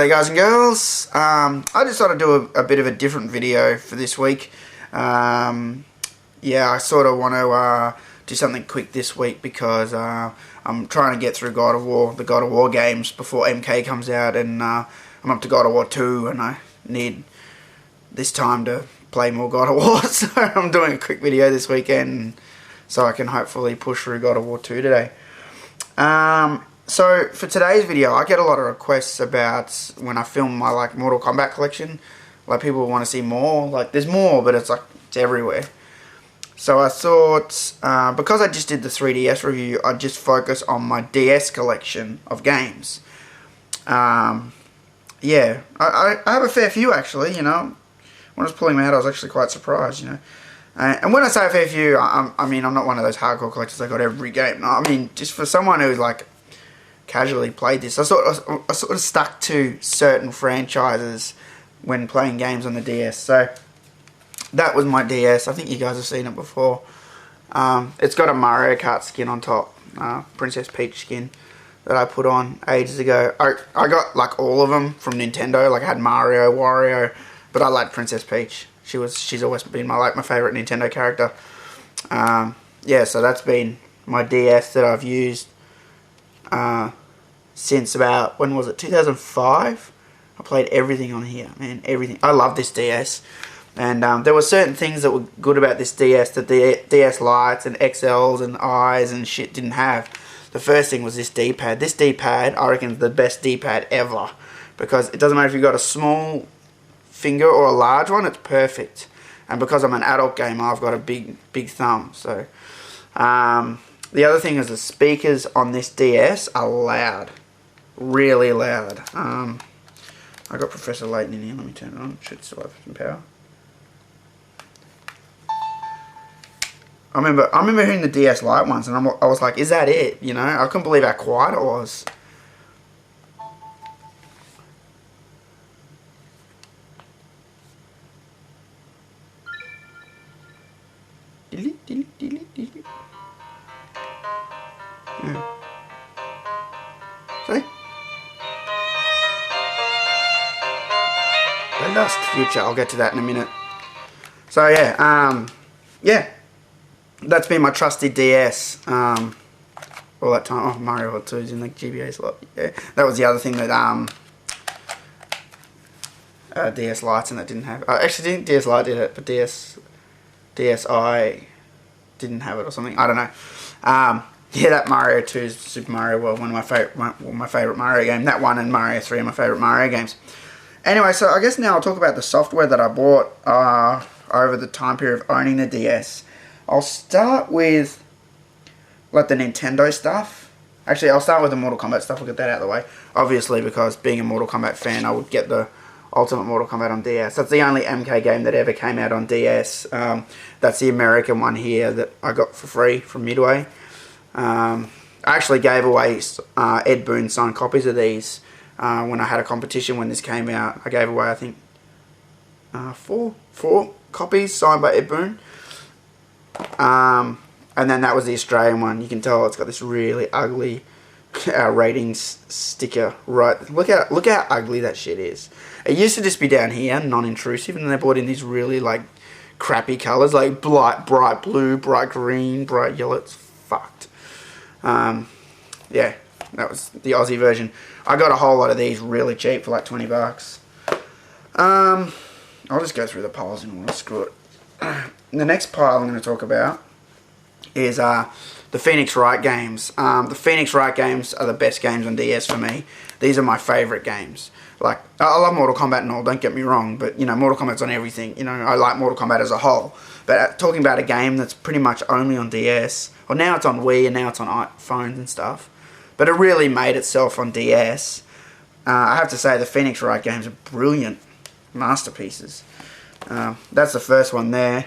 Hey guys and girls, I just thought I'd do a bit of a different video for this week. Yeah, I sort of want to do something quick this week because I'm trying to get through the God of War games before MK comes out, and I'm up to God of War 2 and I need this time to play more God of War, so I'm doing a quick video this weekend so I can hopefully push through God of War 2 today. So for today's video, I get a lot of requests about when I film my Mortal Kombat collection. Like, people want to see more. Like, there's more, but it's everywhere. So I thought, because I just did the 3DS review, I'd just focus on my DS collection of games. Yeah, I have a fair few actually. You know, when I was pulling them out, I was actually quite surprised. You know, and when I say a fair few, I mean I'm not one of those hardcore collectors that got every game. No, I mean just for someone who's casually played this. I sort of stuck to certain franchises when playing games on the DS. So that was my DS. I think you guys have seen it before. It's got a Mario Kart skin on top, Princess Peach skin that I put on ages ago. I got all of them from Nintendo. I had Mario, Wario, but I liked Princess Peach. She's always been my favourite Nintendo character. Yeah, so that's been my DS that I've used since about, when was it, 2005? I played everything on here, man, everything. I love this DS, and there were certain things that were good about this DS that the DS Lights and XLs and Is and shit didn't have. The first thing was this D-pad. This D-pad, I reckon, is the best D-pad ever, because it doesn't matter if you've got a small finger or a large one, it's perfect. And because I'm an adult gamer, I've got a big thumb, so the other thing is the speakers on this DS are loud. Really loud. I got Professor Layton in here. Let me turn it on. Should still have some power. I remember hearing the DS Lite once, and I was like, is that it? You know, I couldn't believe how quiet it was. Yeah. See? The Lost Future. I'll get to that in a minute. So yeah, yeah, that's been my trusty DS all that time. Oh, Mario 2 is in the GBA slot. Yeah, that was the other thing that DS Lights and that didn't have. Actually, didn't DS Lite did it, but DSi didn't have it or something. I don't know. Yeah, that Mario 2 Super Mario World, one of my favourite Mario game. That one and Mario 3 are my favourite Mario games. Anyway, so I guess now I'll talk about the software that I bought over the time period of owning the DS. I'll start with the Nintendo stuff. Actually, I'll start with the Mortal Kombat stuff. I'll get that out of the way. Obviously, because being a Mortal Kombat fan, I would get the Ultimate Mortal Kombat on DS. That's the only MK game that ever came out on DS. That's the American one here that I got for free from Midway. I actually gave away Ed Boon signed copies of these when I had a competition when this came out. I gave away, I think, four copies signed by Ed Boon. And then that was the Australian one. You can tell it's got this really ugly ratings sticker. Right, look how ugly that shit is. It used to just be down here, non-intrusive, and then they brought in these really crappy colours, bright blue, bright green, bright yellow. It's fucked. Yeah, that was the Aussie version. I got a whole lot of these really cheap for $20. I'll just go through the piles in order. Screw it. The next pile I'm going to talk about is the Phoenix Wright games. The Phoenix Wright games are the best games on DS for me. These are my favourite games. I love Mortal Kombat and all, don't get me wrong, but, you know, Mortal Kombat's on everything. You know, I like Mortal Kombat as a whole. But talking about a game that's pretty much only on DS, or now it's on Wii and now it's on iPhones and stuff, but it really made itself on DS. I have to say the Phoenix Wright games are brilliant masterpieces. That's the first one there.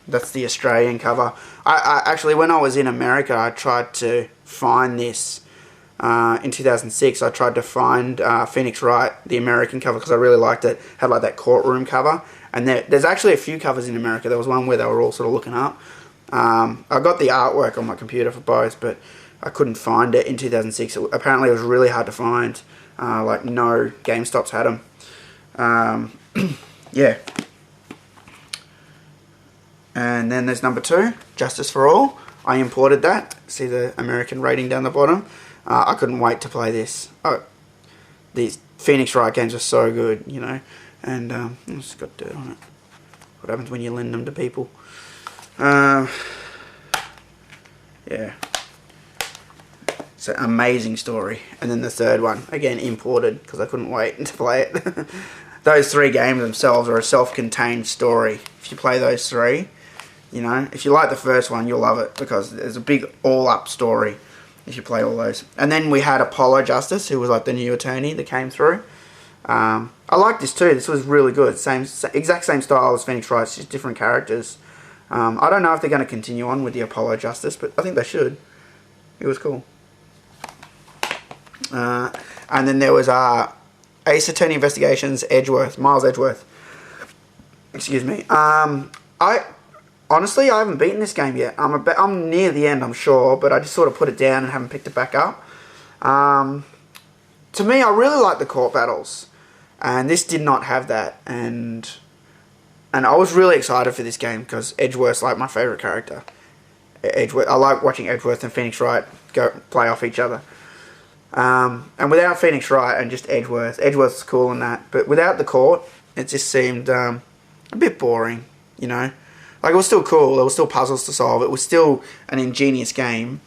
That's the Australian cover. I actually, when I was in America, I tried to find this in 2006. I tried to find Phoenix Wright, the American cover, because I really liked it. Had that courtroom cover, and there's actually a few covers in America. There was one where they were all sort of looking up. I got the artwork on my computer for both, but I couldn't find it in 2006. Apparently, it was really hard to find. Like no GameStops had them. Yeah. And then there's number 2, Justice for All. I imported that. See the American rating down the bottom. I couldn't wait to play this. Oh, these Phoenix Wright games are so good, you know. And it's got dirt on it. What happens when you lend them to people? Yeah. It's an amazing story. And then the third one, again imported, because I couldn't wait to play it. Those 3 games themselves are a self-contained story. If you play those 3, you know, if you like the first one, you'll love it, because there's a big all-up story if you play all those. And then we had Apollo Justice, who was like the new attorney that came through. I like this too. This was really good. Exact same style as Phoenix Wright, just different characters. I don't know if they're going to continue on with the Apollo Justice, but I think they should. It was cool. And then there was Ace Attorney Investigations Miles Edgeworth. Excuse me. Honestly, I haven't beaten this game yet. I'm near the end, I'm sure, but I just sort of put it down and haven't picked it back up. To me, I really like the court battles, and this did not have that. And I was really excited for this game because Edgeworth's like my favourite character. I like watching Edgeworth and Phoenix Wright go play off each other. And without Phoenix Wright and just Edgeworth's cool in that, but without the court, it just seemed a bit boring, you know. Like, it was still cool, there were still puzzles to solve, it was still an ingenious game,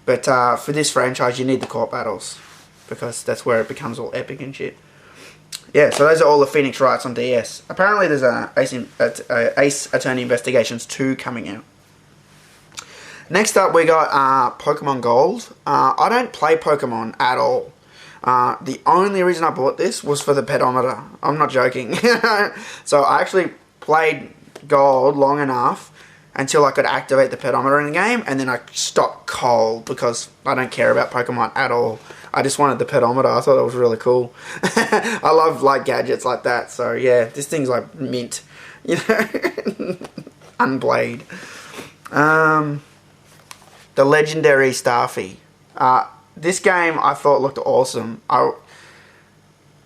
but for this franchise you need the court battles, because that's where it becomes all epic and shit. Yeah, so those are all the Phoenix Wrights on DS. Apparently there's a Ace Attorney Investigations 2 coming out. Next up we got Pokemon Gold. I don't play Pokemon at all. The only reason I bought this was for the pedometer. I'm not joking. So I actually played Gold long enough until I could activate the pedometer in the game, and then I stopped cold because I don't care about Pokemon at all. I just wanted the pedometer. I thought it was really cool. I love like gadgets like that. So yeah, this thing's like mint, you know. Unblade. The legendary Starfy. This game I thought looked awesome.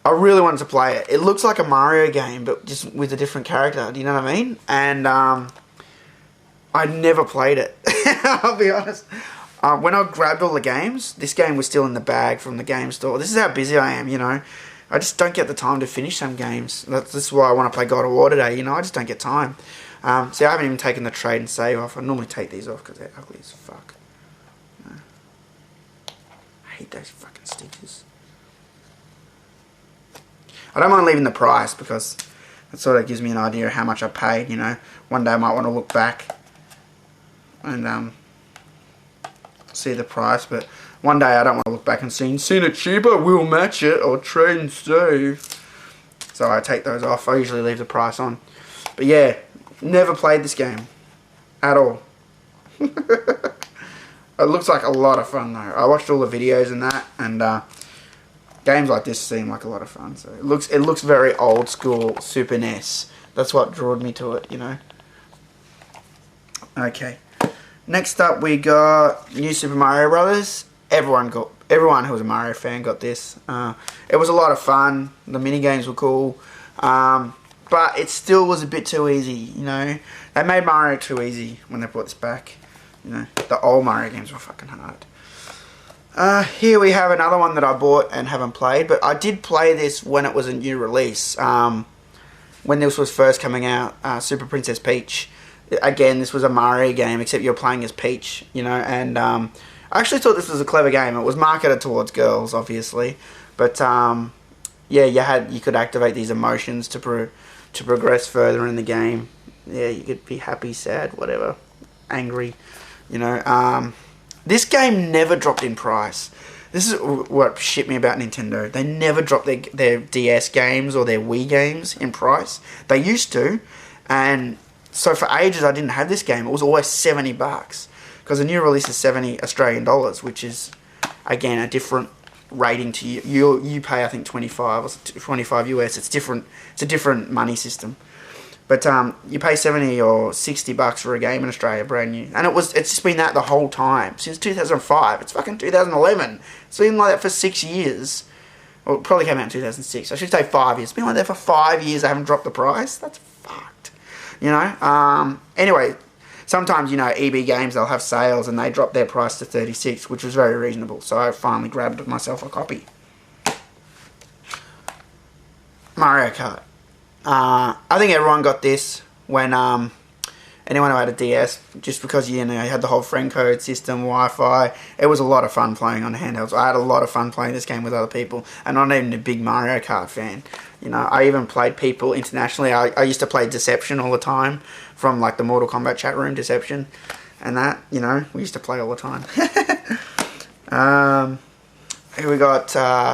I really wanted to play it. It looks like a Mario game, but just with a different character. Do you know what I mean? And I never played it. I'll be honest. When I grabbed all the games, this game was still in the bag from the game store. This is how busy I am, you know. I just don't get the time to finish some games. This is why I want to play God of War today, you know. I just don't get time. See, I haven't even taken the trade and save off. I normally take these off because they're ugly as fuck. I hate those fucking stickers. I don't mind leaving the price because it sort of gives me an idea of how much I paid, you know. One day I might want to look back and see the price, but one day I don't want to look back and seen it Chiba, we'll match it, or trade and save. So I take those off. I usually leave the price on. But yeah, never played this game at all. It looks like a lot of fun though. I watched all the videos and that, and games like this seem like a lot of fun. So it looks very old school Super NES. That's what drew me to it, you know. Okay. Next up we got New Super Mario Brothers. Everyone who was a Mario fan got this. It was a lot of fun. The mini games were cool. But it still was a bit too easy, you know. They made Mario too easy when they brought this back. You know, the old Mario games were fucking hard. Here we have another one that I bought and haven't played, but I did play this when it was a new release. When this was first coming out, Super Princess Peach. Again, this was a Mario game, except you're playing as Peach, you know, and I actually thought this was a clever game. It was marketed towards girls, obviously, but yeah, you could activate these emotions to progress further in the game. Yeah, you could be happy, sad, whatever, angry, you know. This game never dropped in price. This is what shit me about Nintendo. They never dropped their DS games or their Wii games in price. They used to, and so for ages I didn't have this game. It was always $70 because the new release is 70 Australian dollars, which is again a different rating to you. You pay I think 25 or 25 US. It's different. It's a different money system. But you pay 70 or $60 for a game in Australia, brand new, and it's just been that the whole time since 2005. It's fucking 2011. It's been like that for 6 years, Well, it probably came out in 2006. I should say 5 years. It's been like there for 5 years. They haven't dropped the price. That's fucked. You know? Anyway, sometimes, you know, EB Games, they'll have sales and they drop their price to 36, which was very reasonable. So I finally grabbed myself a copy. Mario Kart. I think everyone got this when anyone who had a DS, just because, you know, you had the whole friend code system, Wi-Fi. It was a lot of fun playing on handhelds. I had a lot of fun playing this game with other people, and I'm not even a big Mario Kart fan. You know, I even played people internationally. I used to play Deception all the time, from like the Mortal Kombat chat room, Deception, and that, you know, we used to play all the time. Here we got,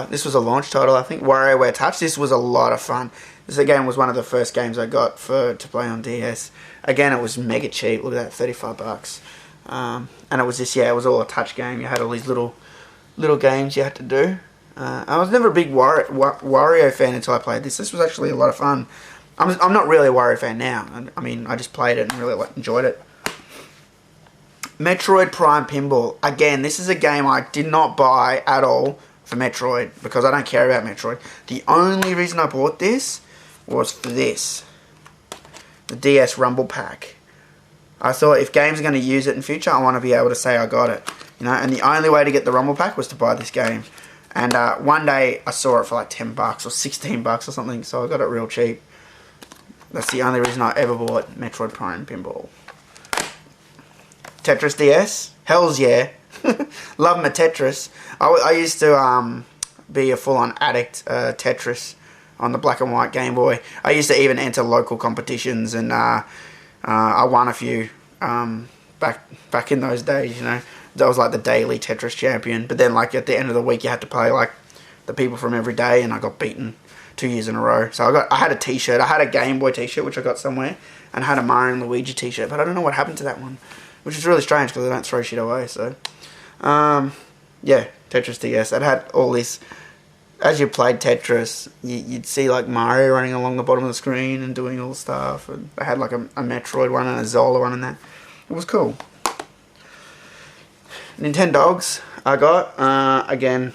this was a launch title, I think, WiiWare Touch. This was a lot of fun. This again was one of the first games I got to play on DS. Again, it was mega cheap. Look at that, $35. And it was this, yeah, it was all a touch game. You had all these little games you had to do. I was never a big Wario fan until I played this. This was actually a lot of fun. I'm not really a Wario fan now. I mean, I just played it and really enjoyed it. Metroid Prime Pinball. Again, this is a game I did not buy at all for Metroid because I don't care about Metroid. The only reason I bought this was for this. The DS Rumble Pack. I thought if games are going to use it in future, I want to be able to say I got it. You know, and the only way to get the Rumble Pack was to buy this game. And one day I saw it for like $10 or $16 or something, so I got it real cheap. That's the only reason I ever bought Metroid Prime Pinball. Tetris DS? Hells yeah. Love my Tetris. I used to be a full-on addict Tetris on the black and white Game Boy. I used to even enter local competitions, and I won a few back in those days, you know. That was like the daily Tetris champion. But then like at the end of the week you had to play like the people from every day, and I got beaten 2 years in a row. So I had a t-shirt. I had a Game Boy t-shirt which I got somewhere, and I had a Mario and Luigi t-shirt, but I don't know what happened to that one, which is really strange because I don't throw shit away. So yeah, Tetris DS. It had all this. As you played Tetris, you'd see like Mario running along the bottom of the screen and doing all the stuff. And they had like a Metroid one and a Zola one in there. It was cool. Nintendogs I got. Again,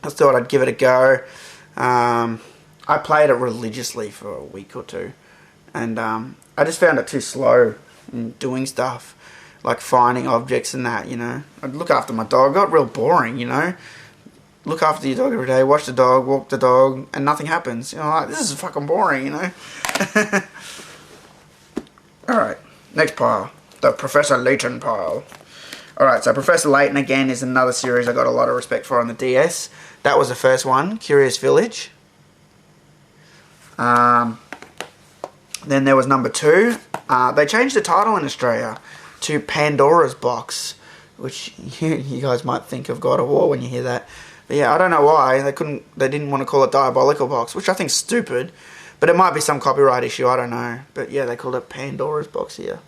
I thought I'd give it a go. I played it religiously for a week or two. And I just found it too slow in doing stuff. Like finding objects and that, you know. I'd look after my dog. It got real boring, you know. Look after your dog every day, watch the dog, walk the dog, and nothing happens. You know, like, this is fucking boring, you know. Alright, next pile. The Professor Layton pile. Alright, so Professor Layton, again, is another series I got a lot of respect for on the DS. That was the first one, Curious Village. Then there was number 2. They changed the title in Australia to Pandoras Box, which you guys might think of God of War when you hear that. But yeah, I don't know why they didn't want to call it Diabolical Box, which I think's stupid. But it might be some copyright issue, I don't know. But yeah, they called it Pandora's Box here.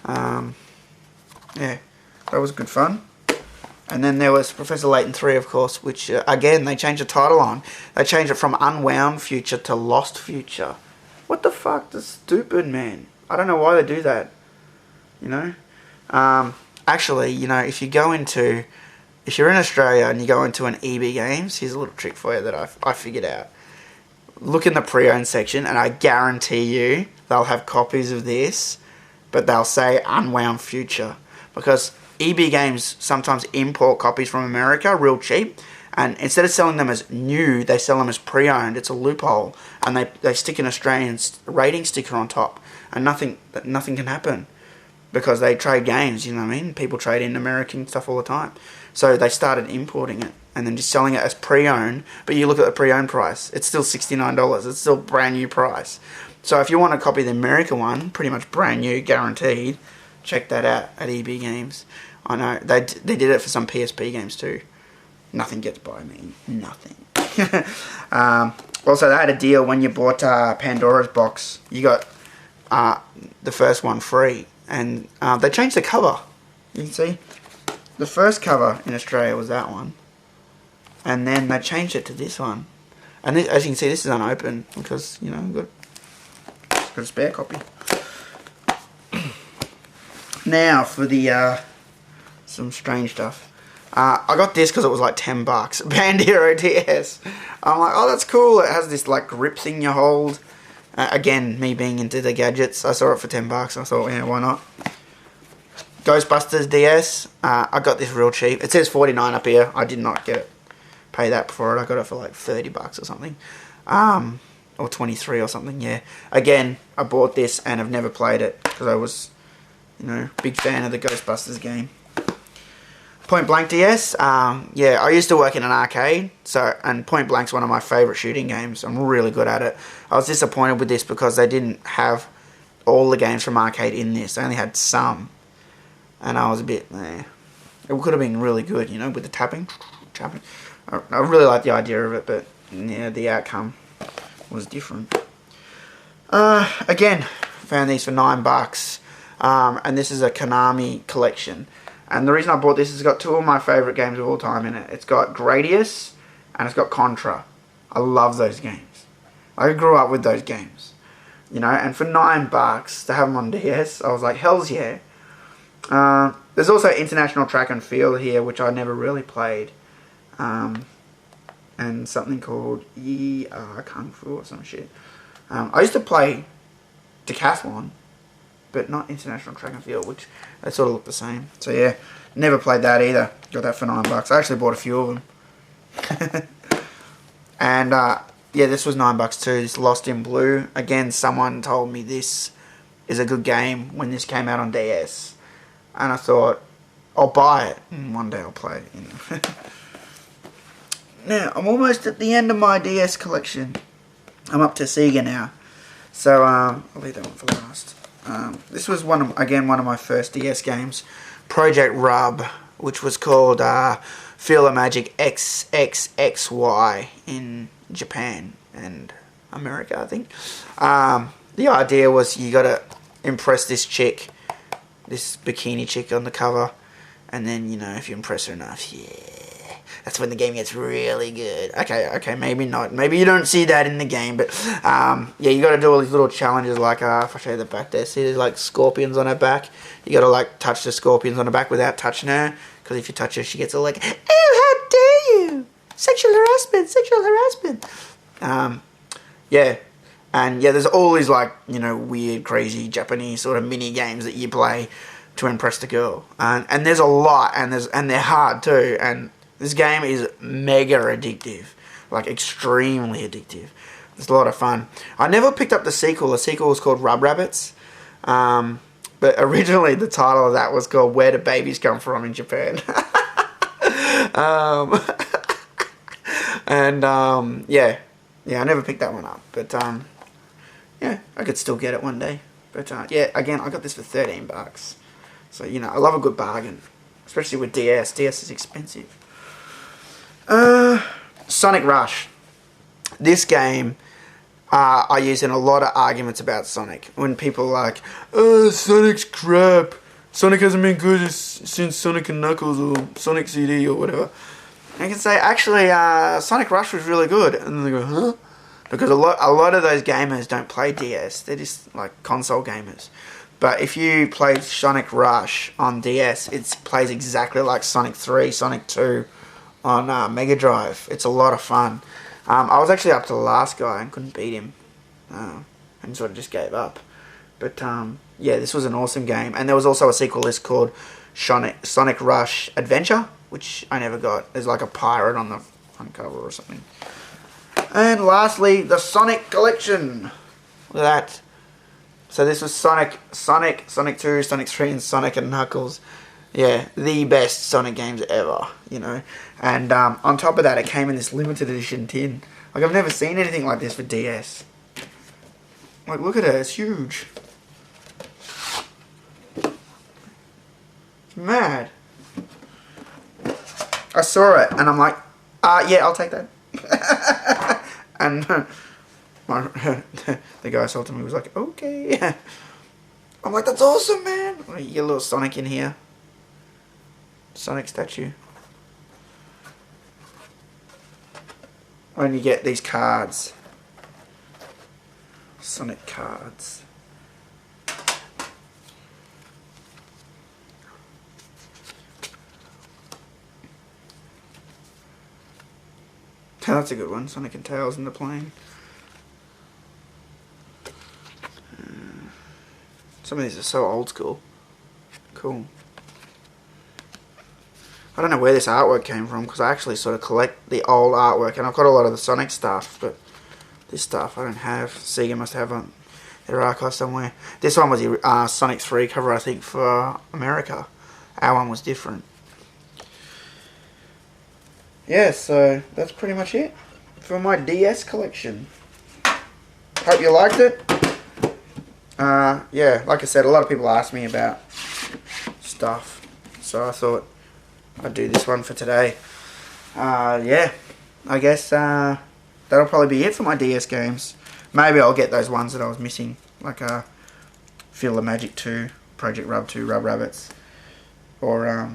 Yeah, that was good fun. And then there was Professor Layton 3, of course, which again they changed the title on. They changed it from Unwound Future to Lost Future. What the fuck? That's stupid, man. I don't know why they do that. You know. Actually, you know, if you're in Australia and you go into an EB Games, here's a little trick for you that I figured out. Look in the pre-owned section, and I guarantee you they'll have copies of this, but they'll say Unwound Future. Because EB Games sometimes import copies from America real cheap, and instead of selling them as new, they sell them as pre-owned. It's a loophole, and they stick an Australian rating sticker on top, and nothing can happen. Because they trade games, you know what I mean? People trade in American stuff all the time. So they started importing it and then just selling it as pre-owned. But you look at the pre-owned price, it's still $69. It's still brand new price. So if you want to copy the American one, pretty much brand new, guaranteed, check that out at EB Games. I know, they did it for some PSP games too. Nothing gets by me. Nothing. Also, they had a deal when you bought Pandora's Box. You got the first one free. And they changed the cover. You can see the first cover in Australia was that one, and then they changed it to this one. And this, as you can see, this is unopened because, you know, got a spare copy. Now for the some strange stuff. I got this because it was like $10. Pandora DS. I'm like, oh, that's cool. It has this like grip thing you hold. Again, me being into the gadgets, I saw it for $10. I thought, yeah, why not? Ghostbusters DS. I got this real cheap. It says $49 up here. I did not get it. Pay that for it. I got it for like $30 or something. Or 23 or something, yeah. Again, I bought this and have never played it because I was, you know, big fan of the Ghostbusters game. Point Blank DS, yeah, I used to work in an arcade, and Point Blank's one of my favourite shooting games. I'm really good at it. I was disappointed with this because they didn't have all the games from arcade in this. They only had some. And I was a bit, eh. It could have been really good, you know, with the tapping. I really like the idea of it, but yeah, the outcome was different. Again, found these for $9. And this is a Konami Collection. And the reason I bought this is it's got two of my favourite games of all time in it. It's got Gradius and it's got Contra. I love those games. I grew up with those games. You know, and for $9 to have them on DS, I was like, hell's yeah. There's also International Track and Field here, which I never really played. And something called Kung Fu or some shit. I used to play Decathlon, but not International Track and Field, which they sort of look the same. So yeah, never played that either. Got that for $9. I actually bought a few of them. And yeah, this was $9 too. This Lost in Blue. Again, someone told me this is a good game when this came out on DS. And I thought, I'll buy it and one day I'll play it. You know. Now, I'm almost at the end of my DS collection. I'm up to Sega now. So, I'll leave that one for last. This was again one of my first DS games, Project Rub, which was called Feel the Magic XXXY in Japan and America, I think. The idea was you gotta impress this chick, this bikini chick on the cover, and then, you know, if you impress her enough, yeah, that's when the game gets really good. Okay, maybe not. Maybe you don't see that in the game, but yeah, you got to do all these little challenges. Like if I show you the back there, see there's like scorpions on her back. You got to like touch the scorpions on her back without touching her, because if you touch her, she gets all like, "Oh, how dare you! Sexual harassment! Sexual harassment!" Yeah, and yeah, there's all these like, you know, weird, crazy Japanese sort of mini games that you play to impress the girl, and there's a lot, and they're hard too, and this game is mega addictive, like extremely addictive. It's a lot of fun. I never picked up the sequel. The sequel was called Rub Rabbits, but originally the title of that was called Where Do Babies Come From in Japan. Yeah, I never picked that one up, but yeah, I could still get it one day. But yeah, again, I got this for $13. So, you know, I love a good bargain, especially with DS. DS is expensive. Sonic Rush. This game, I use in a lot of arguments about Sonic. When people are like, oh, Sonic's crap. Sonic hasn't been good since Sonic and Knuckles or Sonic CD or whatever. I can say, actually, Sonic Rush was really good. And they go, huh? Because a lot of those gamers don't play DS. They're just like console gamers. But if you play Sonic Rush on DS, it plays exactly like Sonic 3, Sonic 2 on Mega Drive. It's a lot of fun. I was actually up to the last guy and couldn't beat him. And sort of just gave up. But yeah, this was an awesome game. And there was also a sequel list called Sonic Rush Adventure, which I never got. There's like a pirate on the front cover or something. And lastly, the Sonic Collection. Look at that. So this was Sonic 2, Sonic 3, and Sonic and Knuckles. Yeah, the best Sonic games ever, you know. And on top of that, it came in this limited edition tin. Like, I've never seen anything like this for DS. Like, look at it, it's huge. It's mad. I saw it, and I'm like, yeah, I'll take that. And the guy sold to me was like, okay. I'm like, that's awesome, man. You get a little Sonic in here. Sonic statue. When you get these cards. Sonic cards. that's a good one. Sonic and Tails in the plane. Some of these are so old school. Cool. I don't know where this artwork came from, because I actually sort of collect the old artwork, and I've got a lot of the Sonic stuff, but this stuff I don't have. Sega must have on their archive somewhere. This one was the Sonic 3 cover, I think, for America. Our one was different. Yeah, so that's pretty much it for my DS collection. Hope you liked it. Yeah, like I said, a lot of people asked me about stuff, so I thought I'd do this one for today. Yeah, I guess that'll probably be it for my DS games. Maybe I'll get those ones that I was missing, like Feel the Magic 2, Project Rub 2, Rub Rabbits, or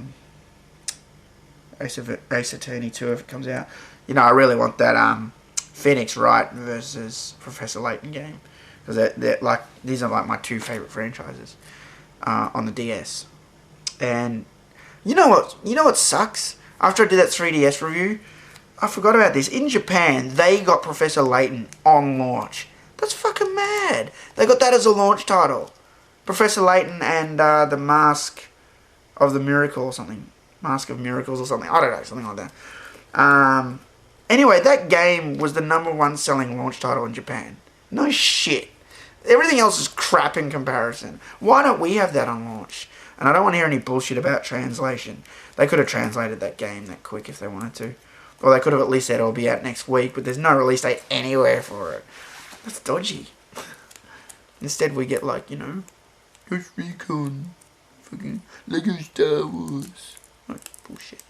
Ace Attorney 2 if it comes out. You know, I really want that Phoenix Wright versus Professor Layton game, because they're like, these are like my two favourite franchises on the DS. And you know what sucks? After I did that 3DS review, I forgot about this. In Japan, they got Professor Layton on launch. That's fucking mad. They got that as a launch title. Professor Layton and the Mask of the Miracle or something. Mask of Miracles or something. I don't know, something like that. Anyway, that game was the #1 selling launch title in Japan. No shit. Everything else is crap in comparison. Why don't we have that on launch? And I don't want to hear any bullshit about translation. They could have translated that game that quick if they wanted to. Or they could have at least said it'll be out next week, but there's no release date anywhere for it. That's dodgy. Instead we get like, you know, Ghost Recon, fucking Lego Star Wars. Like, bullshit.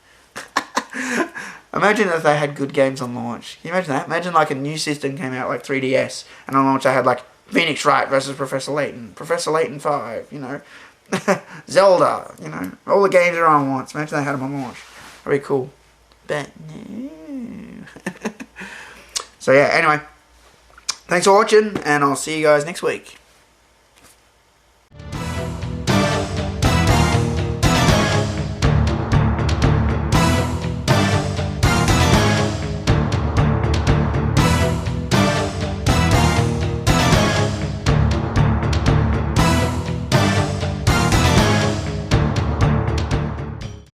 Imagine if they had good games on launch. Can you imagine that? Imagine like a new system came out like 3DS, and on launch they had like Phoenix Wright versus Professor Layton, Professor Layton 5, you know, Zelda, you know, all the games are on once. Imagine they had them on launch. That'd be cool. But no. So yeah, anyway, thanks for watching, and I'll see you guys next week.